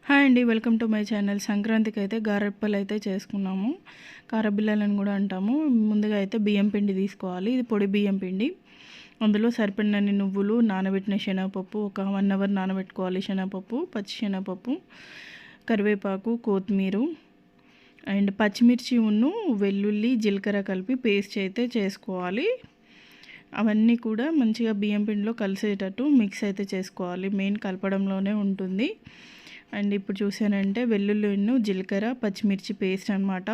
Hi అండి, welcome to my channel. సంక్రాంతికి అయితే గారెప్పలు అయితే చేసుకున్నాము. కారబిల్లలని కూడా అంటాము. ముందుగా అయితే బియ్యం పిండి తీసుకోవాలి. ఇది పొడి బియ్యం పిండి. అందులో సరిపడినన్ని నువ్వులు, నానబెట్టిన శనగపప్పు, ఒక 1 అవర్ నానబెట్టుకోవాలి. శనగపప్పు, పచ్చి శనగపప్పు, కరివేపాకు, కొత్తిమీర అండ్ పచ్చిమిర్చి ఉన్ను వెల్లుల్లి, జీలకర్ర కలిపి పేస్ట్ అయితే చేసుకోవాలి. అవన్నీ కూడా మంచిగా బియ్యం పిండిలో కలిసేటట్టు మిక్స్ అయితే చేసుకోవాలి. మెయిన్ కలపడంలోనే ఉంటుంది. అండ్ ఇప్పుడు చూసానంటే వెల్లుల్లిను, జీలకర్ర, పచ్చిమిర్చి పేస్ట్ అనమాట,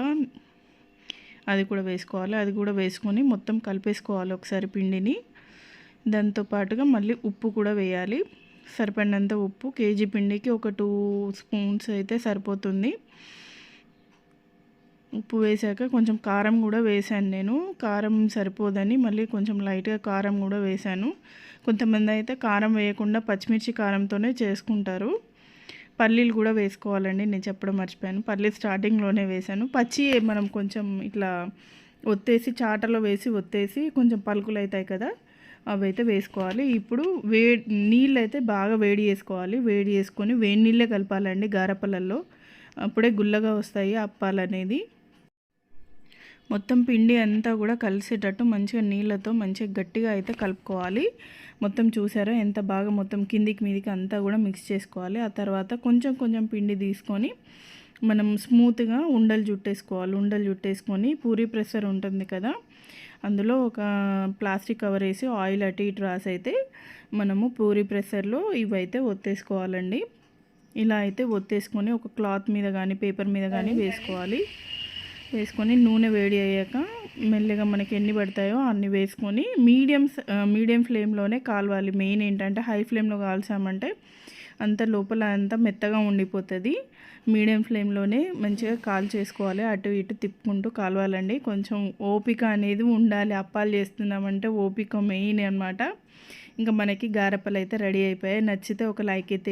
అది కూడా వేసుకోవాలి. అది కూడా వేసుకొని మొత్తం కలిపేసుకోవాలి ఒకసారి పిండిని. దాంతోపాటుగా మళ్ళీ ఉప్పు కూడా వేయాలి. సరిపడినంత ఉప్పు. కేజీ పిండికి ఒక 2 స్పూన్స్ అయితే సరిపోతుంది. ఉప్పు వేసాక కొంచెం కారం కూడా వేసాను నేను. కారం సరిపోదని మళ్ళీ కొంచెం లైట్గా కారం కూడా వేసాను. కొంతమంది అయితే కారం వేయకుండా పచ్చిమిర్చి కారంతోనే చేసుకుంటారు. పల్లీలు కూడా వేసుకోవాలండి, నేను చెప్పడం మర్చిపోయాను. పల్లీలు స్టార్టింగ్లోనే వేసాను. పచ్చి మనం కొంచెం ఇట్లా ఒత్తేసి చాటలో వేసి ఒత్తేసి కొంచెం పలుకులు అవుతాయి కదా, అవి అయితే వేసుకోవాలి. ఇప్పుడు నీళ్ళు అయితే బాగా వేడి చేసుకోవాలి. వేడి చేసుకొని వేడి నీళ్ళే కలపాలండి గారెపల్లల్లో, అప్పుడే గుల్లగా వస్తాయి అప్పాలు అనేది. మొత్తం పిండి అంతా కూడా కలిసేటట్టు మంచిగా నీళ్ళతో మంచిగా గట్టిగా అయితే కలుపుకోవాలి. మొత్తం చూసారా ఎంత బాగా మొత్తం కిందికి మీదికి అంతా కూడా మిక్స్ చేసుకోవాలి. ఆ తర్వాత కొంచెం కొంచెం పిండి తీసుకొని మనం స్మూత్గా ఉండలు చుట్టేసుకోవాలి. ఉండలు చుట్టేసుకొని పూరీ ప్రెషర్ ఉంటుంది కదా, అందులో ఒక ప్లాస్టిక్ కవర్ వేసి ఆయిల్ అటు ఇటు రాసి అయితే మనము పూరీ ప్రెషర్లో ఇవైతే ఒత్తేసుకోవాలండి. ఇలా అయితే ఒత్తేసుకొని ఒక క్లాత్ మీద కానీ పేపర్ మీద కానీ వేసుకోవాలి. వేసుకొని నూనె వేడి అయ్యాక మెల్లగా మనకి ఎన్ని పడతాయో అన్ని వేసుకొని మీడియం ఫ్లేమ్లోనే కాలవాలి. మెయిన్ ఏంటంటే హై ఫ్లేమ్లో కాల్చామంటే అంత లోపల అంతా మెత్తగా ఉండిపోతుంది. మీడియం ఫ్లేమ్లోనే మంచిగా కాల్ చేసుకోవాలి. అటు ఇటు తిప్పుకుంటూ కాలవాలండి. కొంచెం ఓపిక అనేది ఉండాలి. అప్పాలు చేస్తున్నామంటే ఓపిక మెయిన్ అనమాట. ఇంకా మనకి గారెప్పలు అయితే రెడీ అయిపోయాయి. నచ్చితే ఒక లైక్ అయితే